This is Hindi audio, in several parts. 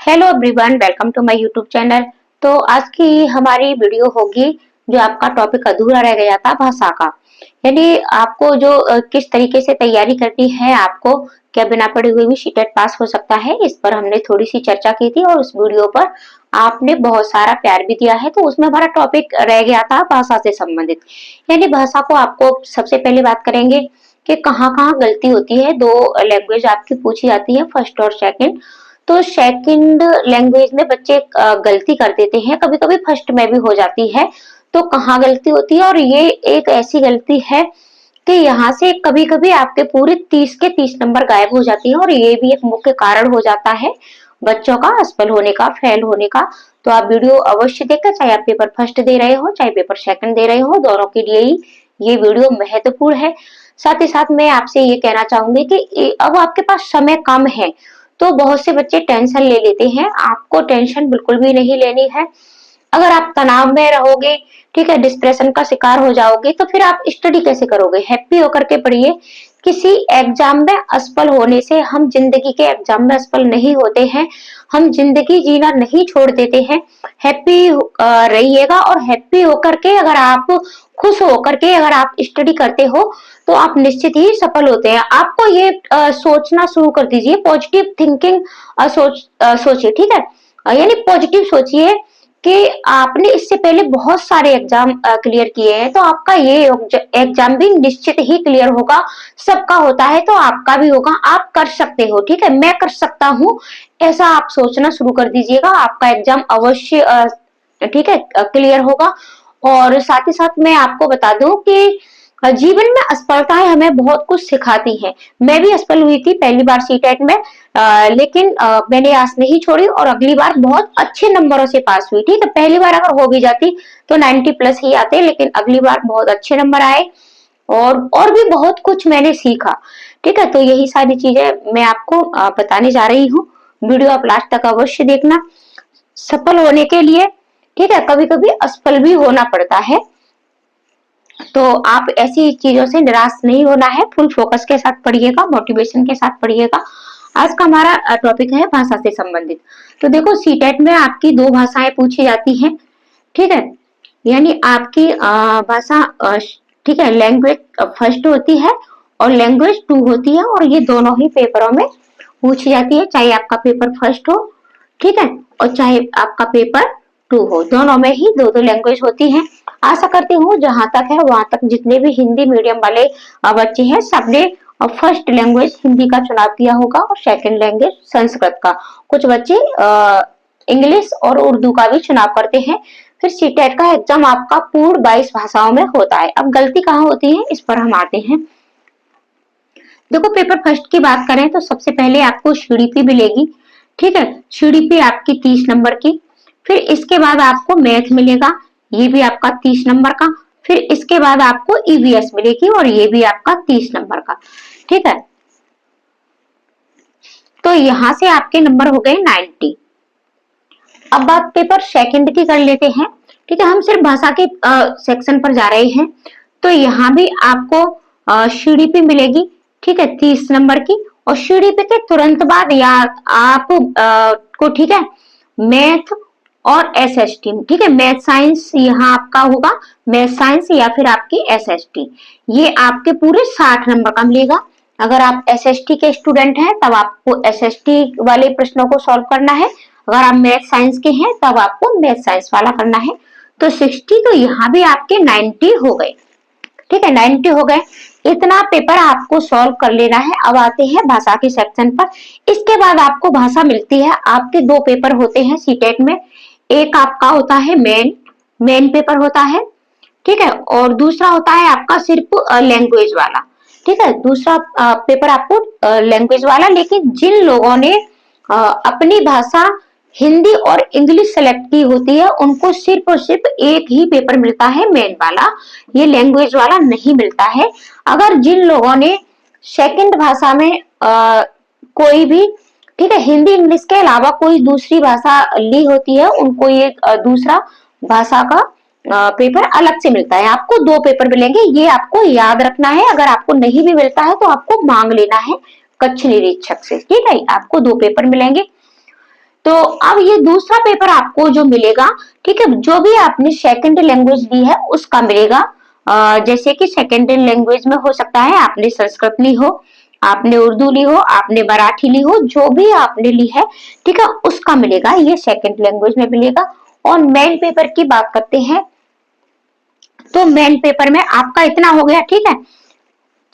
Hello everyone, welcome to my YouTube channel. तो आज की हमारी वीडियो होगी जो आपका टॉपिक अधूरा रह गया था, भाषा का। यानी आपको जो किस तरीके से तैयारी करनी है, आपको क्या बिना पढ़े हुए भी सीटेट पास हो सकता है, इस पर हमने थोड़ी सी चर्चा की थी और उस वीडियो पर आपने बहुत सारा प्यार भी दिया है। तो उसमें हमारा टॉपिक रह गया था भाषा से संबंधित। यानी भाषा को आपको सबसे पहले बात करेंगे कि कहाँ कहाँ गलती होती है। दो लैंग्वेज आपकी पूछी जाती है, फर्स्ट और सेकंड। तो सेकंड लैंग्वेज में बच्चे गलती कर देते हैं, कभी कभी फर्स्ट में भी हो जाती है। तो कहाँ गलती होती है, और ये एक ऐसी गलती है कि यहाँ से कभी कभी आपके पूरे 30 के 30 नंबर गायब हो जाती है, और ये भी एक मुख्य कारण हो जाता है बच्चों का असफल होने का, फेल होने का। तो आप वीडियो अवश्य देखकर, चाहे आप पेपर फर्स्ट दे रहे हो चाहे पेपर सेकंड दे रहे हो, दोनों के लिए ही ये वीडियो महत्वपूर्ण है। साथ ही साथ मैं आपसे ये कहना चाहूंगी कि अब आपके पास समय कम है, तो बहुत से बच्चे टेंशन ले लेते हैं। आपको टेंशन बिल्कुल भी नहीं लेनी है। अगर आप तनाव में रहोगे, ठीक है, डिप्रेशन का शिकार हो जाओगे, तो फिर आप स्टडी कैसे करोगे? हैप्पी होकर के पढ़िए। किसी एग्जाम में असफल होने से हम जिंदगी के एग्जाम में असफल नहीं होते हैं, हम जिंदगी जीना नहीं छोड़ देते हैं। हैप्पी रहिएगा, और हैप्पी होकर के अगर आप खुश होकर के अगर आप स्टडी करते हो तो आप निश्चित ही सफल होते हैं। आपको ये सोचना शुरू कर दीजिए, पॉजिटिव थिंकिंग सोचिए, ठीक है। यानी पॉजिटिव सोचिए कि आपने इससे पहले बहुत सारे एग्जाम क्लियर किए हैं, तो आपका ये एग्जाम भी निश्चित ही क्लियर होगा। सबका होता है तो आपका भी होगा। आप कर सकते हो, ठीक है, मैं कर सकता हूँ, ऐसा आप सोचना शुरू कर दीजिएगा। आपका एग्जाम अवश्य ठीक है क्लियर होगा। और साथ ही साथ मैं आपको बता दूं कि जीवन में असफलताएं हमें बहुत कुछ सिखाती हैं। मैं भी असफल हुई थी पहली बार सीटेट में, लेकिन मैंने आस नहीं छोड़ी और अगली बार बहुत अच्छे नंबरों से पास हुई। ठीक है, पहली बार अगर हो भी जाती तो 90 प्लस ही आते, लेकिन अगली बार बहुत अच्छे नंबर आए। और भी बहुत कुछ मैंने सीखा। ठीक है, तो यही सारी चीजें मैं आपको बताने जा रही हूँ। वीडियो आप लास्ट तक अवश्य देखना। सफल होने के लिए, ठीक है, कभी कभी असफल भी होना पड़ता है, तो आप ऐसी चीजों से निराश नहीं होना है। फुल फोकस के साथ पढ़िएगा, मोटिवेशन के साथ पढ़िएगा। आज का हमारा टॉपिक है भाषा से संबंधित। तो देखो, सीटेट में आपकी दो भाषाएं पूछी जाती हैं, ठीक है। यानी आपकी भाषा, ठीक है, लैंग्वेज फर्स्ट होती है और लैंग्वेज टू होती है, और ये दोनों ही पेपरों में पूछी जाती है, चाहे आपका पेपर फर्स्ट हो, ठीक है, और चाहे आपका पेपर टू हो। दोनों में ही दो दो लैंग्वेज होती है। आशा करती हूँ जहां तक है वहां तक जितने भी हिंदी मीडियम वाले बच्चे हैं, सबने फर्स्ट लैंग्वेज हिंदी का चुनाव किया होगा और सेकंड लैंग्वेज संस्कृत का। कुछ बच्चे इंग्लिश और उर्दू का भी चुनाव करते हैं। फिर सीटेट का एग्जाम आपका पूर्ण 22 भाषाओं में होता है। अब गलती कहाँ होती है, इस पर हम आते हैं। देखो, पेपर फर्स्ट की बात करें तो सबसे पहले आपको सीडीपी मिलेगी, ठीक है। सीडीपी आपकी 30 नंबर की। फिर इसके बाद आपको मैथ मिलेगा, ये भी आपका 30 नंबर का। फिर इसके बाद आपको ईवीएस मिलेगी, और ये भी आपका 30 नंबर का, ठीक है। तो यहां से आपके नंबर हो गए 90। अब बात पेपर सेकंड की कर लेते हैं, ठीक है। हम सिर्फ भाषा के सेक्शन पर जा रहे हैं। तो यहाँ भी आपको सीडीपी मिलेगी, ठीक है, 30 नंबर की। और सीडीपी के तुरंत बाद या आप को, ठीक है, मैथ और एसएसटी, ठीक है, मैथ साइंस यहाँ आपका होगा, मैथ साइंस या फिर आपकी एसएसटी, ये आपके पूरे 60 नंबर का मिलेगा। अगर आप एसएसटी के स्टूडेंट हैं तब आपको एसएसटी वाले प्रश्नों को सॉल्व करना है। अगर आप मैथ साइंस के हैं तब आपको मैथ साइंस वाला करना है। तो 60, तो यहाँ भी आपके 90 हो गए, ठीक है, 90 हो गए। इतना पेपर आपको सॉल्व कर लेना है। अब आते हैं भाषा के सेक्शन पर। इसके बाद आपको भाषा मिलती है। आपके दो पेपर होते हैं सीटेट में। एक आपका होता है मेन पेपर होता है, ठीक है, और दूसरा होता है आपका सिर्फ लैंग्वेज वाला, ठीक है। दूसरा पेपर आपको लैंग्वेज वाला। लेकिन जिन लोगों ने अपनी भाषा हिंदी और इंग्लिश सेलेक्ट की होती है, उनको सिर्फ और सिर्फ एक ही पेपर मिलता है, मेन वाला। ये लैंग्वेज वाला नहीं मिलता है। अगर जिन लोगों ने सेकंड भाषा में कोई भी, ठीक है, हिंदी इंग्लिश के अलावा कोई दूसरी भाषा ली होती है, उनको ये दूसरा भाषा का पेपर अलग से मिलता है। आपको दो पेपर मिलेंगे, ये आपको याद रखना है। अगर आपको नहीं भी मिलता है तो आपको मांग लेना है कक्ष निरीक्षक से, ठीक है। आपको दो पेपर मिलेंगे। तो अब ये दूसरा पेपर आपको जो मिलेगा, ठीक है, जो भी आपने सेकंड लैंग्वेज ली है उसका मिलेगा। जैसे कि सेकंड लैंग्वेज में हो सकता है आपने संस्कृत ली हो, आपने उर्दू ली हो, आपने मराठी ली हो, जो भी आपने ली है, ठीक है, उसका मिलेगा, ये सेकंड लैंग्वेज में मिलेगा। और मेन पेपर की बात करते हैं, तो मेन पेपर में आपका इतना हो गया, ठीक है,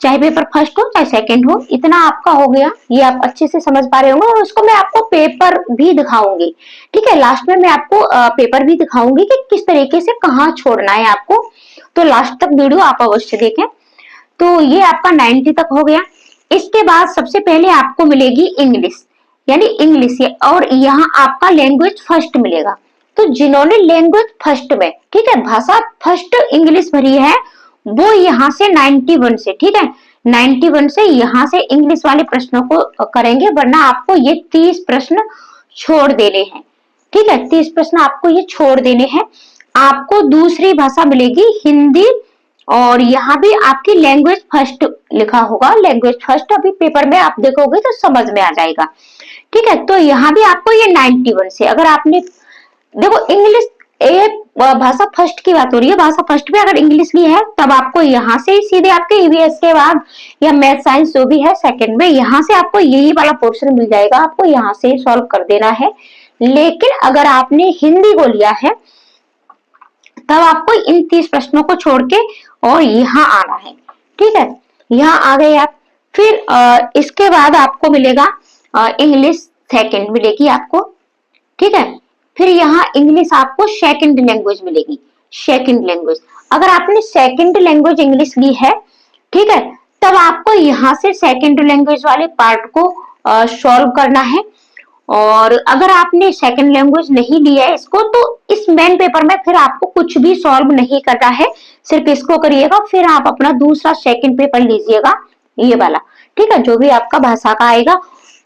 चाहे पेपर फर्स्ट हो चाहे सेकंड हो, इतना आपका हो गया, ये आप अच्छे से समझ पा रहे होंगे। और उसको मैं आपको पेपर भी दिखाऊंगी, ठीक है, लास्ट में मैं आपको पेपर भी दिखाऊंगी कि किस तरीके से कहाँ छोड़ना है आपको, तो लास्ट तक वीडियो आप अवश्य देखें। तो ये आपका 90 तक हो गया। इसके बाद सबसे पहले आपको मिलेगी इंग्लिश, यानी इंग्लिश, और यहाँ आपका लैंग्वेज फर्स्ट मिलेगा। तो जिन्होंने लैंग्वेज फर्स्ट में, ठीक है, भाषा फर्स्ट इंग्लिश भरी है, वो यहाँ से 91 से, ठीक है, 91 से यहाँ से इंग्लिश वाले प्रश्नों को करेंगे, वरना आपको ये 30 प्रश्न छोड़ देने हैं, ठीक है, 30 प्रश्न आपको ये छोड़ देने हैं। आपको दूसरी भाषा मिलेगी हिंदी, और यहाँ भी आपकी लैंग्वेज फर्स्ट लिखा होगा, लैंग्वेज फर्स्ट अभी पेपर में आप देखोगे तो समझ में आ जाएगा, ठीक है। तो यहाँ भी आपको ये 91 से, अगर आपने देखो इंग्लिश एक भाषा फर्स्ट की बात हो रही है, भाषा फर्स्ट में अगर इंग्लिश की है तब आपको यहाँ से सीधे आपके ईवीएस के बाद या मैथ साइंस जो भी है सेकंड में, यहाँ से आपको यही वाला पोर्शन मिल जाएगा, आपको यहाँ से सॉल्व कर देना है। लेकिन अगर आपने हिंदी को लिया है तब आपको इन 30 प्रश्नों को छोड़ के और यहाँ आना है, ठीक है, यहाँ आ गए आप। फिर इसके बाद आपको मिलेगा इंग्लिश सेकंड मिलेगी आपको, ठीक है। फिर यहाँ इंग्लिश आपको सेकंड लैंग्वेज मिलेगी, सेकंड लैंग्वेज। अगर आपने सेकंड लैंग्वेज इंग्लिश ली है, ठीक है, तब आपको यहाँ से सेकंड लैंग्वेज वाले पार्ट को सॉल्व करना है। और अगर आपने सेकंड लैंग्वेज नहीं लिया है इसको, तो इस मेन पेपर में फिर आपको कुछ भी सॉल्व नहीं करना है, सिर्फ इसको करिएगा, फिर आप अपना दूसरा सेकंड पेपर लीजिएगा, ये वाला, ठीक है, जो भी आपका भाषा का आएगा।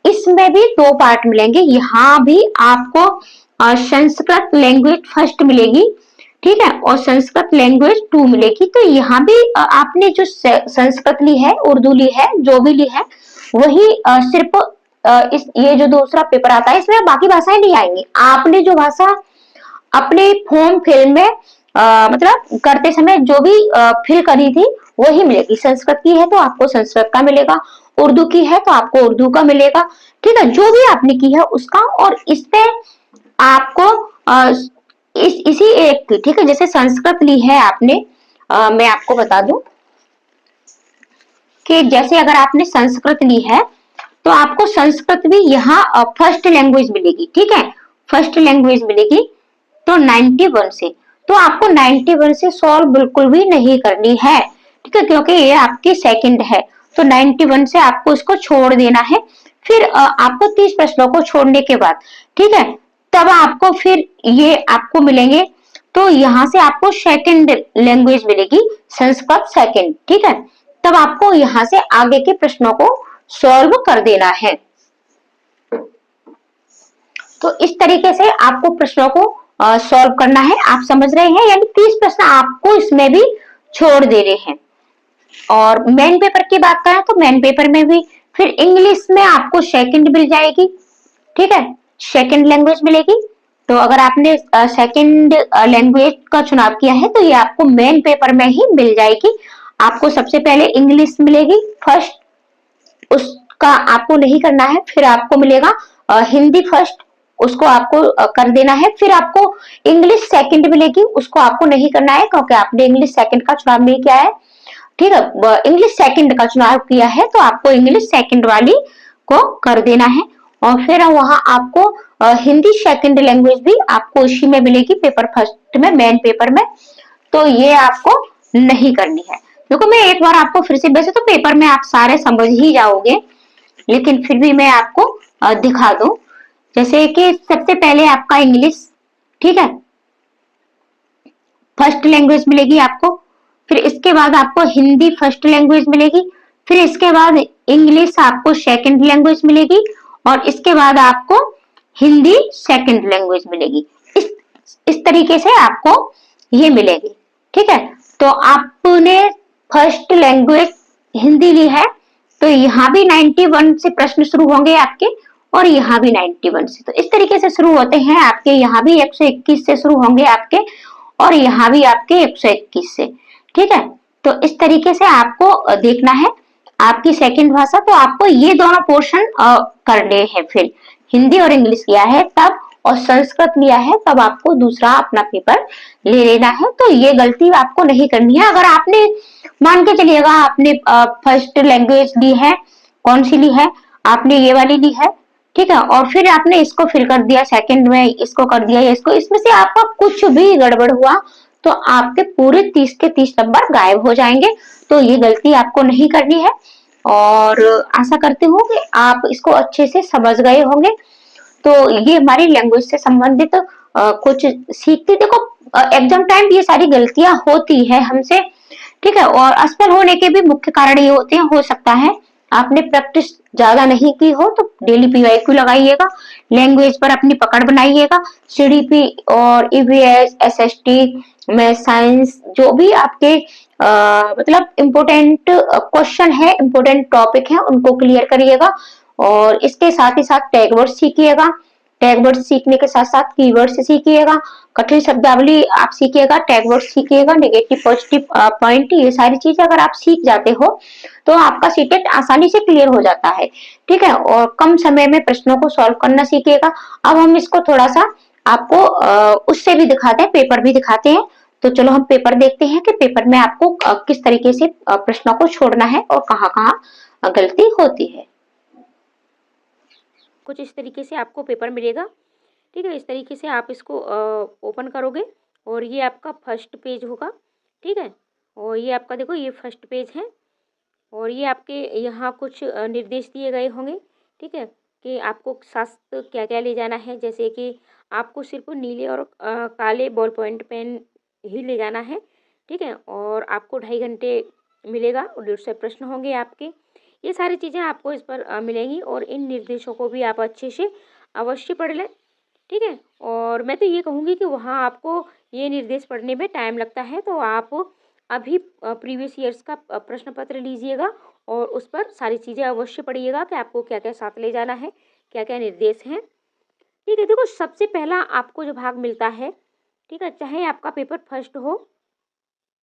इसमें भी 2 पार्ट मिलेंगे, यहाँ भी आपको संस्कृत लैंग्वेज फर्स्ट मिलेगी, ठीक है, और संस्कृत लैंग्वेज 2 मिलेगी। तो यहाँ भी आपने जो संस्कृत ली है, उर्दू ली है, जो भी ली है, वही सिर्फ इस ये जो दूसरा पेपर आता है इसमें बाकी भाषाएं नहीं आएंगी। आपने जो भाषा अपने फॉर्म फिल में मतलब करते समय जो भी फिल करी थी वही मिलेगी। संस्कृत की है तो आपको संस्कृत का मिलेगा, उर्दू की है तो आपको उर्दू का मिलेगा, ठीक है, जो भी आपने की है उसका। और इस पे आपको इसी एक की, ठीक है, जैसे संस्कृत ली है आपने, मैं आपको बता दूं कि जैसे अगर आपने संस्कृत ली है तो आपको संस्कृत भी यहाँ फर्स्ट लैंग्वेज मिलेगी, ठीक है, फर्स्ट लैंग्वेज मिलेगी। तो 91 से, तो आपको 91 से सॉल्व बिल्कुल भी नहीं करनी है, ठीक है, क्योंकि ये आपकी सेकंड है। तो 91 से आपको इसको छोड़ देना है। फिर आपको 30 प्रश्नों को छोड़ने के बाद, ठीक है, तब आपको फिर ये आपको मिलेंगे। तो यहाँ से आपको सेकंड लैंग्वेज मिलेगी, संस्कृत सेकंड, ठीक है, तब आपको यहाँ से आगे के प्रश्नों को सॉल्व कर देना है। तो इस तरीके से आपको प्रश्नों को सॉल्व करना है, आप समझ रहे हैं, यानी 30 प्रश्न आपको इसमें भी छोड़ देने हैं। और मेन पेपर की बात करें तो मेन पेपर में भी फिर इंग्लिश में आपको सेकंड मिल जाएगी, ठीक है, सेकंड लैंग्वेज मिलेगी। तो अगर आपने सेकंड लैंग्वेज का चुनाव किया है तो ये आपको मेन पेपर में ही मिल जाएगी। आपको सबसे पहले इंग्लिश मिलेगी फर्स्ट, उसका आपको नहीं करना है। फिर आपको मिलेगा हिंदी फर्स्ट, उसको आपको कर देना है। फिर आपको इंग्लिश सेकंड मिलेगी, उसको आपको नहीं करना है क्योंकि आपने इंग्लिश सेकंड का चुनाव नहीं किया है, ठीक है, इंग्लिश सेकंड का चुनाव किया है तो आपको इंग्लिश सेकंड वाली को कर देना है। और फिर वहां आपको हिंदी सेकंड लैंग्वेज भी आपको उसी में मिलेगी, पेपर फर्स्ट में, मेन पेपर में। तो ये आपको नहीं करनी है। देखो मैं एक बार आपको फिर से, वैसे तो पेपर में आप सारे समझ ही जाओगे, लेकिन फिर भी मैं आपको दिखा दूं। जैसे कि सबसे पहले आपका इंग्लिश, ठीक है, फर्स्ट लैंग्वेज मिलेगी आपको। फिर इसके बाद आपको हिंदी फर्स्ट लैंग्वेज मिलेगी। फिर इसके बाद इंग्लिश आपको सेकंड लैंग्वेज मिलेगी। और इसके बाद आपको हिंदी सेकंड लैंग्वेज मिलेगी। इस तरीके से आपको ये मिलेगी, ठीक है। तो आपने फर्स्ट लैंग्वेज हिंदी ली है तो यहाँ भी 91 से प्रश्न शुरू होंगे आपके, और यहाँ भी 91 से। तो इस तरीके से शुरू होते हैं आपके, यहाँ भी 121 से शुरू होंगे आपके, और यहाँ भी आपके 121 से। ठीक है, तो इस तरीके से आपको देखना है आपकी सेकंड भाषा। तो आपको ये दोनों पोर्शन करने हैं। फिर हिंदी और इंग्लिश लिया है तब, और संस्कृत लिया है तब आपको दूसरा अपना पेपर ले लेना है। तो ये गलती आपको नहीं करनी है। अगर आपने मान के चलिएगा आपने फर्स्ट लैंग्वेज ली है, कौन सी ली है, आपने ये वाली ली है, ठीक है, और फिर आपने इसको फिल कर दिया सेकंड में, इसको कर दिया या इसको, इसमें से आपका कुछ भी गड़बड़ हुआ तो आपके पूरे 30 के 30 नंबर गायब हो जाएंगे। तो ये गलती आपको नहीं करनी है, और आशा करती हूँ कि आप इसको अच्छे से समझ गए होंगे। तो ये हमारी लैंग्वेज से संबंधित कुछ सीखते, देखो एग्जाम टाइम ये सारी गलतियां होती है हमसे, ठीक है, और असफल होने के भी मुख्य कारण ये होते हैं। हो सकता है आपने प्रैक्टिस ज्यादा नहीं की हो, तो डेली पीवाईक्यू लगाइएगा, लैंग्वेज पर अपनी पकड़ बनाइएगा। सीडीपी और ईवीएस, एसएसटी में साइंस जो भी आपके मतलब इम्पोर्टेंट क्वेश्चन है, इम्पोर्टेंट टॉपिक है, उनको क्लियर करिएगा। और इसके साथ ही साथ टैग वर्ड सीखिएगा। टैग वर्ड सीखने के साथ साथ कीवर्ड सीखिएगा, कठिन शब्दावली आप सीखिएगा, टैग वर्ड सीखिएगा, नेगेटिव पॉजिटिव पॉइंट, ये सारी चीजें अगर आप सीख जाते हो तो आपका सीटेट आसानी से क्लियर हो जाता है। ठीक है, और कम समय में प्रश्नों को सॉल्व करना सीखिएगा। अब हम इसको थोड़ा सा आपको उससे भी दिखाते हैं, पेपर भी दिखाते हैं। तो चलो हम पेपर देखते हैं कि पेपर में आपको किस तरीके से प्रश्नों को छोड़ना है और कहाँ कहाँ गलती होती है। कुछ इस तरीके से आपको पेपर मिलेगा। ठीक है, इस तरीके से आप इसको ओपन करोगे और ये आपका फर्स्ट पेज होगा। ठीक है, और ये आपका देखो ये फर्स्ट पेज है, और ये आपके यहाँ कुछ निर्देश दिए गए होंगे। ठीक है, कि आपको साथ क्या क्या ले जाना है, जैसे कि आपको सिर्फ नीले और काले बॉल पॉइंट पेन ही ले जाना है। ठीक है, और आपको 2.5 घंटे मिलेगा और 150 प्रश्न होंगे आपके। ये सारी चीज़ें आपको इस पर मिलेंगी, और इन निर्देशों को भी आप अच्छे से अवश्य पढ़ लें। ठीक है, और मैं तो ये कहूँगी कि वहाँ आपको ये निर्देश पढ़ने में टाइम लगता है, तो आप अभी प्रीवियस ईयर्स का प्रश्न पत्र लीजिएगा और उस पर सारी चीज़ें अवश्य पढ़िएगा कि आपको क्या क्या साथ ले जाना है, क्या क्या निर्देश हैं। ठीक है, देखो सबसे पहला आपको जो भाग मिलता है, ठीक है, चाहे आपका पेपर फर्स्ट हो,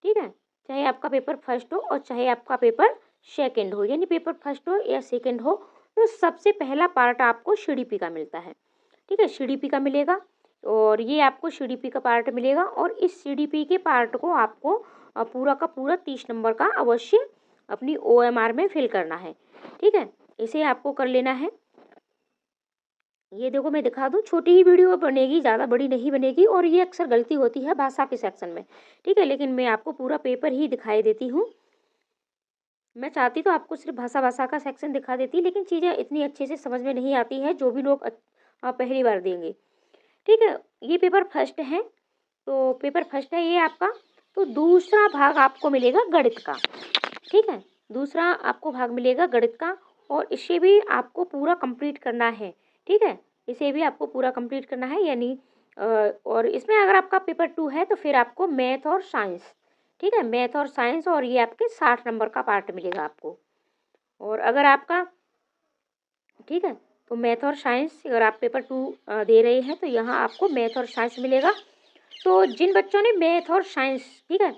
ठीक है, चाहे आपका पेपर फर्स्ट हो और चाहे आपका पेपर सेकंड हो, यानी पेपर फर्स्ट हो या सेकंड हो, तो सबसे पहला पार्ट आपको सीडीपी का मिलता है। ठीक है, सीडीपी का मिलेगा, और ये आपको सीडीपी का पार्ट मिलेगा, और इस सीडीपी के पार्ट को आपको पूरा का पूरा 30 नंबर का अवश्य अपनी ओएमआर में फिल करना है। ठीक है, इसे आपको कर लेना है। ये देखो मैं दिखा दूं, छोटी ही वीडियो बनेगी, ज़्यादा बड़ी नहीं बनेगी, और ये अक्सर गलती होती है भाषा के सेक्शन में। ठीक है, लेकिन मैं आपको पूरा पेपर ही दिखाई देती हूँ। मैं चाहती तो आपको सिर्फ भाषा का सेक्शन दिखा देती, लेकिन चीज़ें इतनी अच्छे से समझ में नहीं आती है जो भी लोग पहली बार देंगे। ठीक है, ये पेपर फर्स्ट है, तो पेपर फर्स्ट है ये आपका। तो दूसरा भाग आपको मिलेगा गणित का। ठीक है, दूसरा आपको भाग मिलेगा गणित का, और इसे भी आपको पूरा कंप्लीट करना है। ठीक है, इसे भी आपको पूरा कंप्लीट करना है, यानी और इसमें अगर आपका पेपर 2 है तो फिर आपको मैथ और साइंस, ठीक है, मैथ और साइंस, और ये आपके 60 नंबर का पार्ट मिलेगा आपको। और अगर आपका, ठीक है, तो मैथ और साइंस अगर आप पेपर 2 दे रहे हैं तो यहाँ आपको मैथ और साइंस मिलेगा। तो जिन बच्चों ने मैथ और साइंस, ठीक है,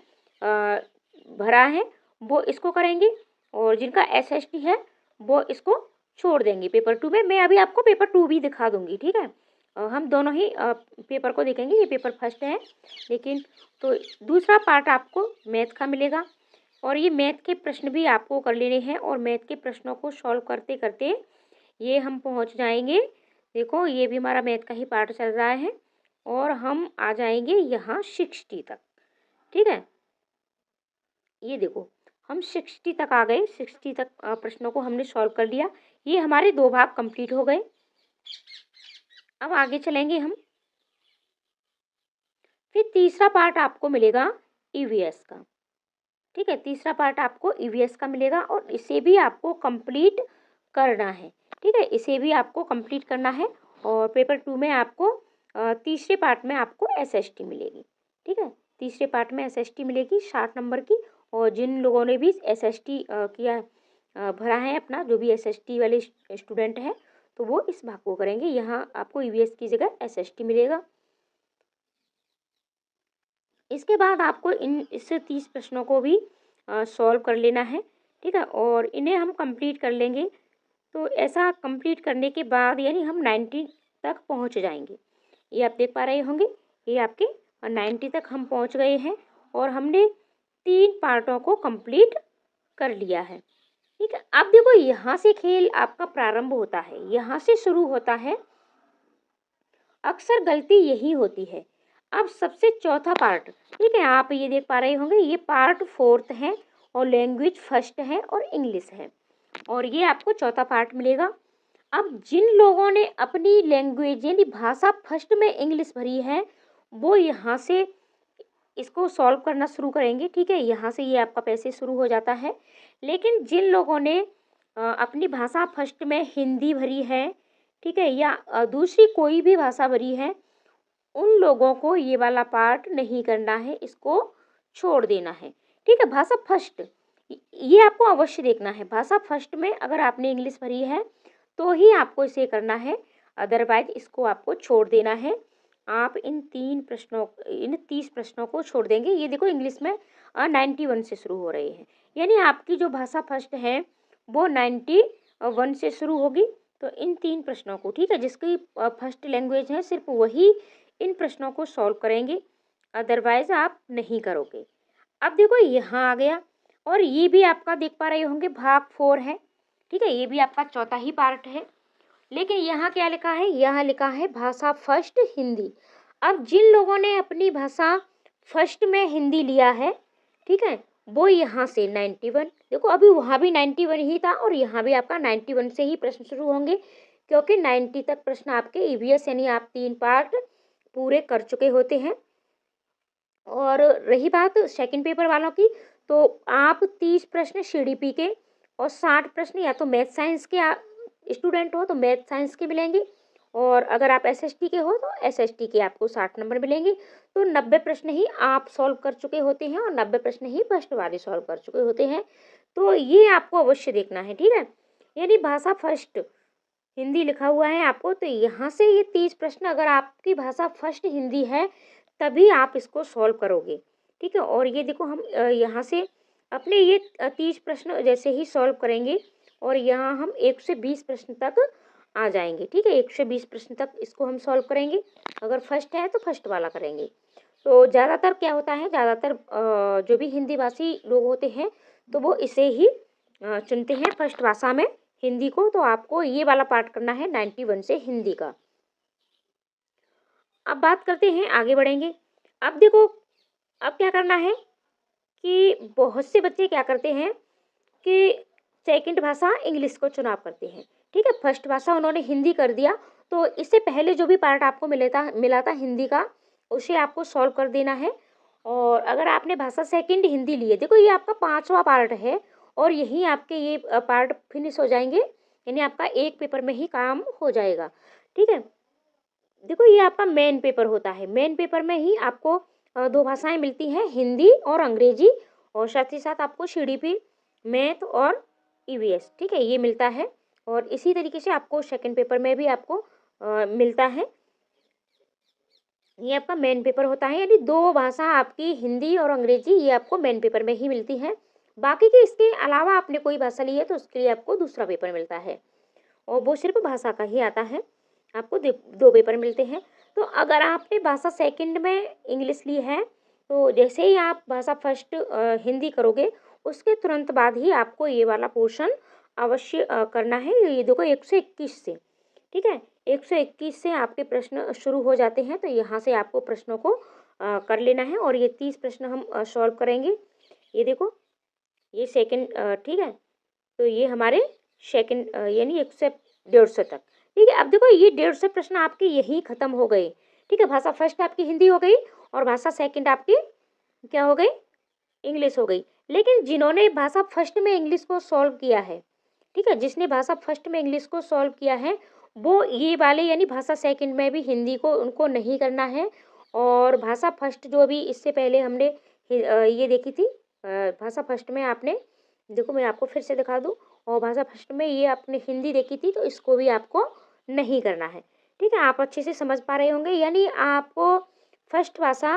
भरा है वो इसको करेंगे, और जिनका एसएसटी है वो इसको छोड़ देंगे पेपर 2 में। मैं अभी आपको पेपर 2 भी दिखा दूंगी। ठीक है, हम दोनों ही पेपर को देखेंगे, ये पेपर फर्स्ट है, लेकिन तो दूसरा पार्ट आपको मैथ का मिलेगा, और ये मैथ के प्रश्न भी आपको कर लेने हैं, और मैथ के प्रश्नों को सॉल्व करते करते ये हम पहुंच जाएंगे। देखो ये भी हमारा मैथ का ही पार्ट चल रहा है, और हम आ जाएंगे यहाँ 60 तक। ठीक है, ये देखो हम 60 तक आ गए, 60 तक प्रश्नों को हमने सॉल्व कर लिया। ये हमारे 2 भाग कंप्लीट हो गए। अब आगे चलेंगे हम। फिर तीसरा पार्ट आपको मिलेगा ईवीएस का। ठीक है, तीसरा पार्ट आपको ईवीएस का मिलेगा, और इसे भी आपको कंप्लीट करना है। ठीक है, इसे भी आपको कंप्लीट करना है, और पेपर 2 में आपको तीसरे पार्ट में आपको एसएसटी मिलेगी। ठीक है, तीसरे पार्ट में एसएसटी मिलेगी 60 नंबर की, और जिन लोगों ने भी एसएसटी किया भरा है अपना, जो भी एसएसटी वाले स्टूडेंट है, तो वो इस भाग को करेंगे। यहाँ आपको ईवीएस की जगह एसएसटी मिलेगा। इसके बाद आपको इस 30 प्रश्नों को भी सॉल्व कर लेना है, ठीक है, और इन्हें हम कंप्लीट कर लेंगे। तो ऐसा कंप्लीट करने के बाद यानी हम 90 तक पहुंच जाएंगे। ये आप देख पा रहे होंगे, ये आपके 90 तक हम पहुंच गए हैं और हमने 3 पार्टों को कंप्लीट कर लिया है, ठीक है। अब देखो यहाँ से खेल आपका प्रारंभ होता है, यहाँ से शुरू होता है। अक्सर गलती यही होती है। अब सबसे चौथा पार्ट, ठीक है, आप ये देख पा रहे होंगे, ये पार्ट 4th है और लैंग्वेज फर्स्ट है और इंग्लिश है, और ये आपको चौथा पार्ट मिलेगा। अब जिन लोगों ने अपनी लैंग्वेज यानी भाषा फर्स्ट में इंग्लिश भरी है, वो यहाँ से इसको सॉल्व करना शुरू करेंगे, ठीक है। यहाँ से ये आपका पैसे शुरू हो जाता है। लेकिन जिन लोगों ने अपनी भाषा फर्स्ट में हिंदी भरी है, ठीक है, या दूसरी कोई भी भाषा भरी है, उन लोगों को ये वाला पार्ट नहीं करना है, इसको छोड़ देना है, ठीक है। भाषा फर्स्ट ये आपको अवश्य देखना है। भाषा फर्स्ट में अगर आपने इंग्लिश भरी है तो ही आपको इसे करना है, अदरवाइज इसको आपको छोड़ देना है। आप इन 30 प्रश्नों को छोड़ देंगे। ये देखो इंग्लिश में 91 से शुरू हो रहे हैं, यानी आपकी जो भाषा फर्स्ट है वो 91 से शुरू होगी। तो इन 3 प्रश्नों को, ठीक है, जिसकी फर्स्ट लैंग्वेज है सिर्फ वही इन प्रश्नों को सॉल्व करेंगे, अदरवाइज आप नहीं करोगे। अब देखो यहाँ आ गया, और ये भी आपका देख पा रहे होंगे भाग 4 है, ठीक है, ये भी आपका चौथा ही पार्ट है। लेकिन यहाँ क्या लिखा है, यहाँ लिखा है भाषा फर्स्ट हिंदी। अब जिन लोगों ने अपनी भाषा फर्स्ट में हिंदी लिया है, ठीक है, वो यहाँ से 91, देखो अभी वहाँ भी 91 ही था और यहाँ भी आपका 91 से ही प्रश्न शुरू होंगे, क्योंकि 90 तक प्रश्न आपके ईवीएस यानी आप 3 पार्ट पूरे कर चुके होते हैं। और रही बात सेकंड पेपर वालों की, तो आप 30 प्रश्न सीडीपी के और 60 प्रश्न या तो मैथ साइंस के स्टूडेंट हो तो मैथ साइंस के मिलेंगे, और अगर आप एसएसटी के हो तो एसएसटी के आपको 60 नंबर मिलेंगे। तो 90 प्रश्न ही आप सॉल्व कर चुके होते हैं और 90 प्रश्न ही फर्स्ट वाले सॉल्व कर चुके होते हैं। तो ये आपको अवश्य देखना है, ठीक है। यानी भाषा फर्स्ट हिंदी लिखा हुआ है आपको, तो यहाँ से ये 30 प्रश्न अगर आपकी भाषा फर्स्ट हिंदी है तभी आप इसको सॉल्व करोगे, ठीक है। और ये देखो हम यहाँ से अपने ये 30 प्रश्न जैसे ही सॉल्व करेंगे और यहाँ हम 1 से 20 प्रश्न तक आ जाएंगे, ठीक है। 1 से 20 प्रश्न तक इसको हम सॉल्व करेंगे। अगर फर्स्ट है तो फर्स्ट वाला करेंगे। तो ज़्यादातर क्या होता है, ज़्यादातर जो भी हिंदी भाषी लोग होते हैं तो वो इसे ही चुनते हैं फर्स्ट भाषा में हिंदी को। तो आपको ये वाला पार्ट करना है 91 से हिंदी का। अब बात करते हैं, आगे बढ़ेंगे। अब देखो अब क्या करना है कि बहुत से बच्चे क्या करते हैं कि सेकंड भाषा इंग्लिश को चुनाव करते हैं, ठीक है। फर्स्ट भाषा उन्होंने हिंदी कर दिया, तो इससे पहले जो भी पार्ट आपको मिला था हिंदी का, उसे आपको सॉल्व कर देना है। और अगर आपने भाषा सेकंड हिंदी ली है, देखो ये आपका 5वां पार्ट है और यही आपके ये पार्ट फिनिश हो जाएंगे, यानी आपका एक पेपर में ही काम हो जाएगा, ठीक है। देखो ये आपका मेन पेपर होता है, मेन पेपर में ही आपको 2 भाषाएं मिलती हैं, हिंदी और अंग्रेजी, और साथ ही साथ आपको सीडीपी, मैथ और ईवीएस, ठीक है, ये मिलता है। और इसी तरीके से आपको सेकंड पेपर में भी आपको मिलता है। ये आपका मेन पेपर होता है, यानी 2 भाषा आपकी हिंदी और अंग्रेजी ये आपको मेन पेपर में ही मिलती है। बाकी के इसके अलावा आपने कोई भाषा ली है तो उसके लिए आपको दूसरा पेपर मिलता है, और वो सिर्फ भाषा का ही आता है, आपको 2 पेपर मिलते हैं। तो अगर आपने भाषा सेकंड में इंग्लिश ली है तो जैसे ही आप भाषा फर्स्ट हिंदी करोगे उसके तुरंत बाद ही आपको ये वाला पोर्शन अवश्य करना है। ये देखो 121 से, ठीक है, 121 से आपके प्रश्न शुरू हो जाते हैं। तो यहाँ से आपको प्रश्नों को कर लेना है, और ये 30 प्रश्न हम सॉल्व करेंगे। ये देखो ये सेकंड, ठीक है, तो ये हमारे सेकंड यानी 100 से 150 तक, ठीक है। अब देखो ये 150 प्रश्न आपके यही खत्म हो गए, ठीक है। भाषा फर्स्ट आपकी हिंदी हो गई और भाषा सेकंड आपकी क्या हो गई, इंग्लिश हो गई। लेकिन जिन्होंने भाषा फर्स्ट में इंग्लिश को सॉल्व किया है, ठीक है, जिसने भाषा फर्स्ट में इंग्लिश को सॉल्व किया है वो ये वाले यानी भाषा सेकंड में भी हिंदी को उनको नहीं करना है। और भाषा फर्स्ट जो भी इससे पहले हमने ये देखी थी, भाषा फर्स्ट में आपने देखो मैं आपको फिर से दिखा दूँ, और भाषा फर्स्ट में ये आपने हिंदी देखी थी तो इसको भी आपको नहीं करना है। ठीक है, आप अच्छे से समझ पा रहे होंगे। यानी आपको फर्स्ट भाषा,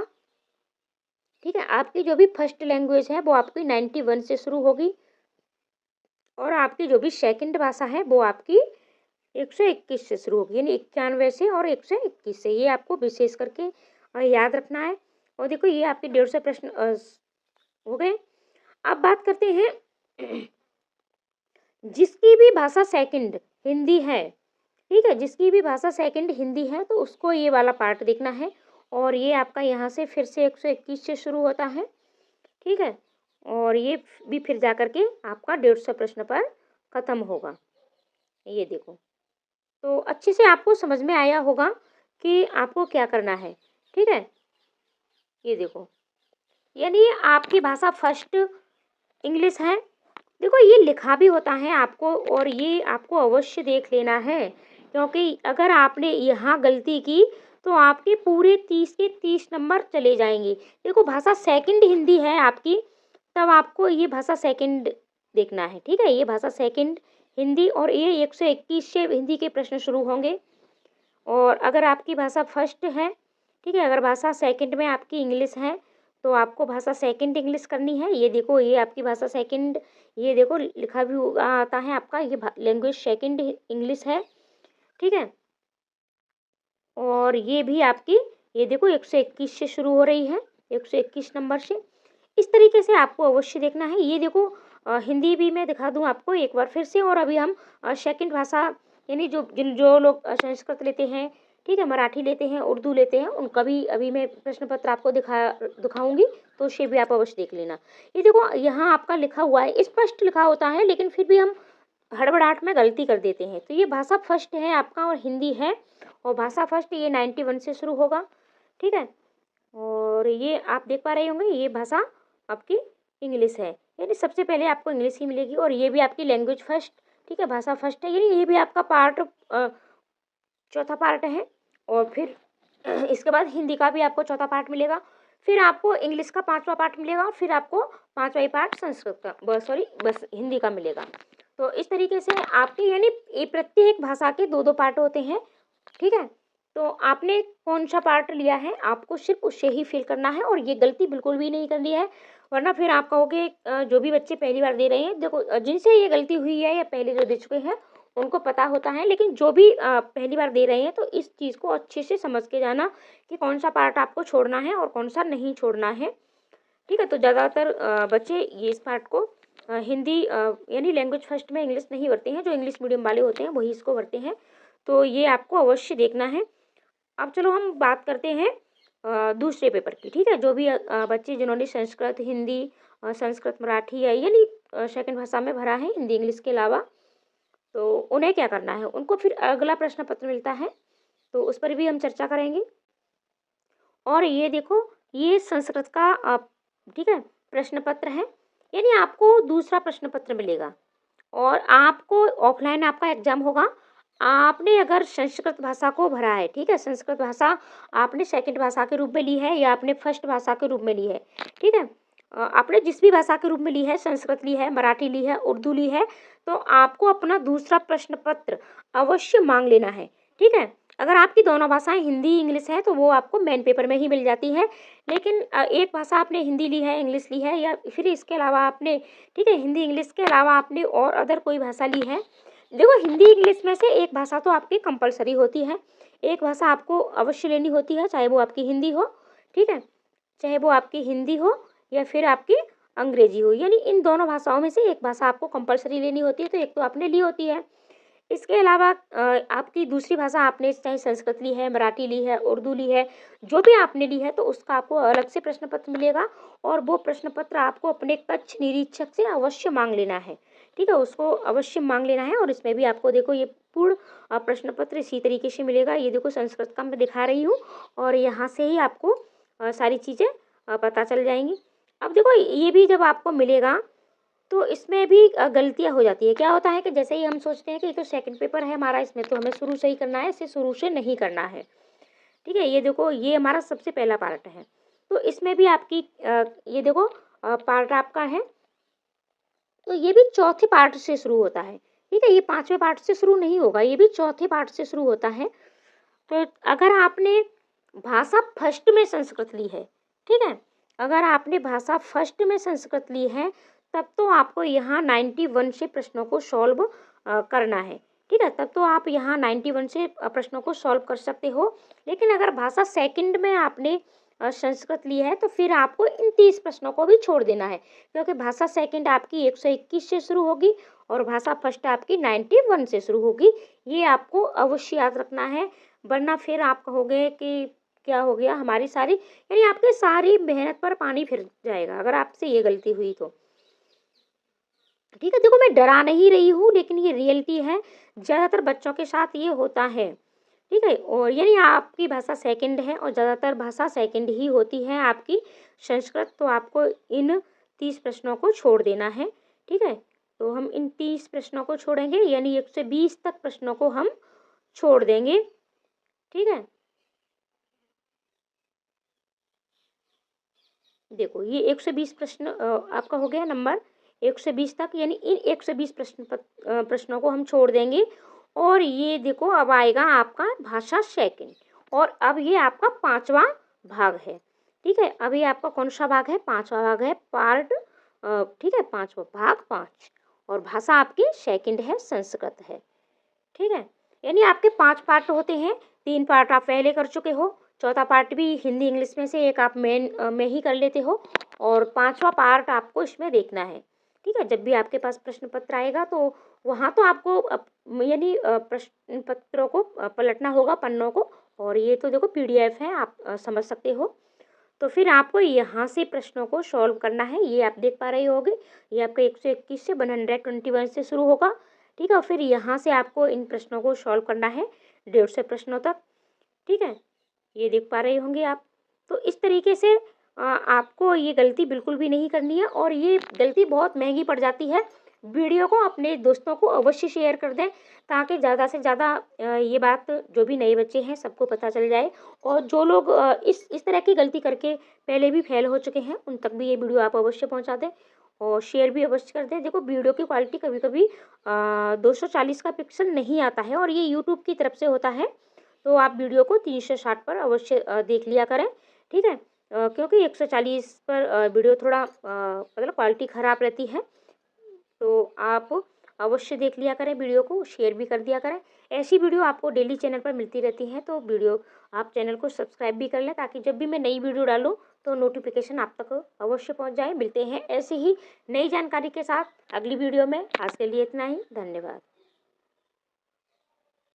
ठीक है, आपकी जो भी फर्स्ट लैंग्वेज है वो आपकी 91 से शुरू होगी और आपकी जो भी सेकंड भाषा है वो आपकी 121 से शुरू होगी, यानी 91 से और 121 से। ये आपको विशेष करके याद रखना है। और देखो ये आपके 150 प्रश्न हो गए। अब बात करते हैं जिसकी भी भाषा सेकंड हिंदी है, ठीक है, जिसकी भी भाषा सेकंड हिंदी है तो उसको ये वाला पार्ट देखना है। और ये आपका यहाँ से फिर से 121 से शुरू होता है, ठीक है, और ये भी फिर जा करके आपका 150 प्रश्न पर खत्म होगा। ये देखो, तो अच्छे से आपको समझ में आया होगा कि आपको क्या करना है। ठीक है, ये देखो, यानी आपकी भाषा फर्स्ट इंग्लिश है। देखो ये लिखा भी होता है आपको, और ये आपको अवश्य देख लेना है, क्योंकि अगर आपने यहाँ गलती की तो आपके पूरे 30 के 30 नंबर चले जाएंगे। देखो भाषा सेकंड हिंदी है आपकी, तब आपको ये भाषा सेकंड देखना है। ठीक है, ये भाषा सेकंड हिंदी और ये 121 से हिंदी के प्रश्न शुरू होंगे। और अगर आपकी भाषा फर्स्ट है, ठीक है, अगर भाषा सेकंड में आपकी इंग्लिश है तो आपको भाषा सेकंड इंग्लिश करनी है। ये देखो ये आपकी भाषा सेकंड, ये देखो लिखा भी आता है आपका, ये लैंग्वेज सेकंड इंग्लिश है। ठीक है, और ये भी आपकी, ये देखो 121 से शुरू हो रही है, 121 नंबर से। इस तरीके से आपको अवश्य देखना है। ये देखो हिंदी भी मैं दिखा दूं आपको एक बार फिर से। और अभी हम सेकंड भाषा, यानी जो लोग संस्कृत लेते हैं, ठीक है, मराठी लेते हैं, उर्दू लेते हैं, उनका भी अभी मैं प्रश्न पत्र आपको दिखाऊंगी, तो उसे भी आप अवश्य देख लेना। ये देखो यहाँ आपका लिखा हुआ है, स्पष्ट लिखा होता है, लेकिन फिर भी हम हड़बड़ाहट में गलती कर देते हैं। तो ये भाषा फर्स्ट है आपका और हिंदी है, और भाषा फर्स्ट ये 91 से शुरू होगा। ठीक है, और ये आप देख पा रहे होंगे ये भाषा आपकी इंग्लिश है, यानी सबसे पहले आपको इंग्लिश ही मिलेगी। और ये भी आपकी लैंग्वेज फर्स्ट, ठीक है, भाषा फर्स्ट है, यानी ये भी आपका पार्ट चौथा पार्ट है। और फिर इसके बाद हिंदी का भी आपको चौथा पार्ट मिलेगा, फिर आपको इंग्लिश का पांचवा पार्ट मिलेगा, और फिर आपको पांचवा ही पार्ट संस्कृत का, बस हिंदी का मिलेगा। तो इस तरीके से आपके, यानी ये प्रत्येक भाषा के दो दो पार्ट होते हैं। ठीक है, तो आपने कौन सा पार्ट लिया है आपको सिर्फ उससे ही फिल करना है, और ये गलती बिल्कुल भी नहीं करनी है, वरना फिर आप कहोगे जो भी बच्चे पहली बार दे रहे हैं, देखो जिनसे ये गलती हुई है या पहले जो दे चुके हैं उनको पता होता है, लेकिन जो भी पहली बार दे रहे हैं तो इस चीज़ को अच्छे से समझ के जाना कि कौन सा पार्ट आपको छोड़ना है और कौन सा नहीं छोड़ना है। ठीक है, तो ज़्यादातर बच्चे ये इस पार्ट को हिंदी यानी लैंग्वेज फर्स्ट में इंग्लिश नहीं भरते हैं, जो इंग्लिश मीडियम वाले होते हैं वही इसको भरते हैं। तो ये आपको अवश्य देखना है। अब चलो हम बात करते हैं दूसरे पेपर की। ठीक है, जो भी बच्चे जिन्होंने संस्कृत हिंदी संस्कृत मराठी है, यानी सेकंड भाषा में भरा है हिंदी इंग्लिश के अलावा, तो उन्हें क्या करना है, उनको फिर अगला प्रश्न पत्र मिलता है, तो उस पर भी हम चर्चा करेंगे। और ये देखो ये संस्कृत का ठीक है प्रश्न पत्र है, यानी आपको दूसरा प्रश्न पत्र मिलेगा, और आपको ऑफलाइन आपका एग्जाम होगा। आपने अगर संस्कृत भाषा को भरा है, ठीक है, संस्कृत भाषा आपने सेकंड भाषा के रूप में ली है या आपने फर्स्ट भाषा के रूप में ली है, ठीक है, आपने जिस भी भाषा के रूप में ली है, संस्कृत ली है, मराठी ली है, उर्दू ली है, तो आपको अपना दूसरा प्रश्न पत्र अवश्य मांग लेना है। ठीक है, अगर आपकी दोनों भाषाएं हिंदी इंग्लिश है तो वो आपको मेन पेपर में ही मिल जाती है, लेकिन एक भाषा आपने हिंदी ली है, इंग्लिश ली है, या फिर इसके अलावा आपने, ठीक है, हिंदी इंग्लिश के अलावा आपने और अदर कोई भाषा ली है, देखो हिंदी इंग्लिश में से एक भाषा तो आपकी कंपलसरी होती है, एक भाषा आपको अवश्य लेनी होती है, चाहे वो आपकी हिंदी हो, ठीक है, चाहे वो आपकी हिंदी हो या फिर आपकी अंग्रेजी हो, यानी इन दोनों भाषाओं में से एक भाषा आपको कंपलसरी लेनी होती है, तो एक तो आपने ली होती है। इसके अलावा आपकी दूसरी भाषा आपने चाहे संस्कृत ली है, मराठी ली है, उर्दू ली है, जो भी आपने ली है, तो उसका आपको अलग से प्रश्न पत्र मिलेगा, और वो प्रश्न पत्र आपको अपने कक्ष निरीक्षक से अवश्य मांग लेना है। ठीक है, उसको अवश्य मांग लेना है। और इसमें भी आपको देखो ये पूर्ण प्रश्न पत्र इसी तरीके से मिलेगा। ये देखो संस्कृत का मैं दिखा रही हूँ, और यहाँ से ही आपको सारी चीज़ें पता चल जाएंगी। अब देखो ये भी जब आपको मिलेगा तो इसमें भी गलतियाँ हो जाती है। क्या होता है कि जैसे ही हम सोचते हैं कि ये तो सेकंड पेपर है हमारा, इसमें तो हमें शुरू से ही करना है, इसे शुरू से नहीं करना है। ठीक है, ये देखो ये हमारा सबसे पहला पार्ट है, तो इसमें भी आपकी ये देखो पार्ट आपका है, तो ये भी चौथे पार्ट से शुरू होता है, ठीक है, ये 5वें पार्ट से शुरू नहीं होगा, ये भी चौथे पार्ट से शुरू होता है। तो अगर आपने भाषा फर्स्ट में संस्कृत ली है, ठीक है, अगर आपने भाषा फर्स्ट में संस्कृत ली है, तब तो आपको यहाँ 91 से प्रश्नों को सॉल्व करना है, ठीक है, तब तो आप यहाँ 91 से प्रश्नों को सॉल्व कर सकते हो। लेकिन अगर भाषा सेकंड में आपने संस्कृत ली है, तो फिर आपको इन 30 प्रश्नों को भी छोड़ देना है, क्योंकि भाषा सेकंड आपकी 121 से शुरू होगी और भाषा फर्स्ट आपकी 91 से शुरू होगी। ये आपको अवश्य याद रखना है, वरना फिर आप कहोगे कि क्या हो गया हमारी सारी, यानी आपकी सारी मेहनत पर पानी फिर जाएगा अगर आपसे ये गलती हुई तो। ठीक है, देखो मैं डरा नहीं रही हूँ, लेकिन ये रियलिटी है, ज़्यादातर बच्चों के साथ ये होता है। ठीक है, और यानी आपकी भाषा सेकंड है और ज़्यादातर भाषा सेकंड ही होती है आपकी संस्कृत, तो आपको इन 30 प्रश्नों को छोड़ देना है। ठीक है, तो हम इन 30 प्रश्नों को छोड़ेंगे, यानी 120 तक प्रश्नों को हम छोड़ देंगे। ठीक है, देखो ये 120 प्रश्न आपका हो गया नंबर 120 तक, यानी इन 120 प्रश्नों को हम छोड़ देंगे। और ये देखो अब आएगा आपका भाषा सेकंड, और अब ये आपका 5वां भाग है। ठीक है, अब ये आपका कौन सा भाग है? 5वां भाग है, पार्ट ठीक है, 5वां भाग 5, और भाषा आपकी सेकंड है, संस्कृत है। ठीक है, यानी आपके 5 पार्ट होते हैं, 3 पार्ट आप पहले कर चुके हो, चौथा पार्ट भी हिंदी इंग्लिश में से एक आप मेन में ही कर लेते हो, और 5वां पार्ट आपको इसमें देखना है। ठीक है, जब भी आपके पास प्रश्न पत्र आएगा तो वहाँ तो आपको यानी प्रश्न पत्रों को पलटना होगा, पन्नों को, और ये तो देखो PDF है, आप समझ सकते हो। तो फिर आपको यहाँ से प्रश्नों को सॉल्व करना है, ये आप देख पा रहे होगे, ये आपका 121 से 121 से शुरू होगा। ठीक है, और फिर यहाँ से आपको इन प्रश्नों को सॉल्व करना है 150 प्रश्नों तक। ठीक है, ये देख पा रहे होंगे आप। तो इस तरीके से आपको ये गलती बिल्कुल भी नहीं करनी है, और ये गलती बहुत महंगी पड़ जाती है। वीडियो को अपने दोस्तों को अवश्य शेयर कर दें, ताकि ज़्यादा से ज़्यादा ये बात जो भी नए बच्चे हैं सबको पता चल जाए, और जो लोग इस तरह की गलती करके पहले भी फेल हो चुके हैं, उन तक भी ये वीडियो आप अवश्य पहुंचा दें, और शेयर भी अवश्य कर दें। देखो वीडियो की क्वालिटी कभी कभी 240 का पिक्सल नहीं आता है, और ये यूट्यूब की तरफ से होता है, तो आप वीडियो को 360 पर अवश्य देख लिया करें। ठीक है, क्योंकि 140 पर वीडियो थोड़ा मतलब क्वालिटी ख़राब रहती है, तो आप अवश्य देख लिया करें, वीडियो को शेयर भी कर दिया करें। ऐसी वीडियो आपको डेली चैनल पर मिलती रहती हैं, तो वीडियो आप चैनल को सब्सक्राइब भी कर लें, ताकि जब भी मैं नई वीडियो डालूँ तो नोटिफिकेशन आप तक अवश्य पहुंच जाए। मिलते हैं ऐसे ही नई जानकारी के साथ अगली वीडियो में। आज के लिए इतना ही, धन्यवाद।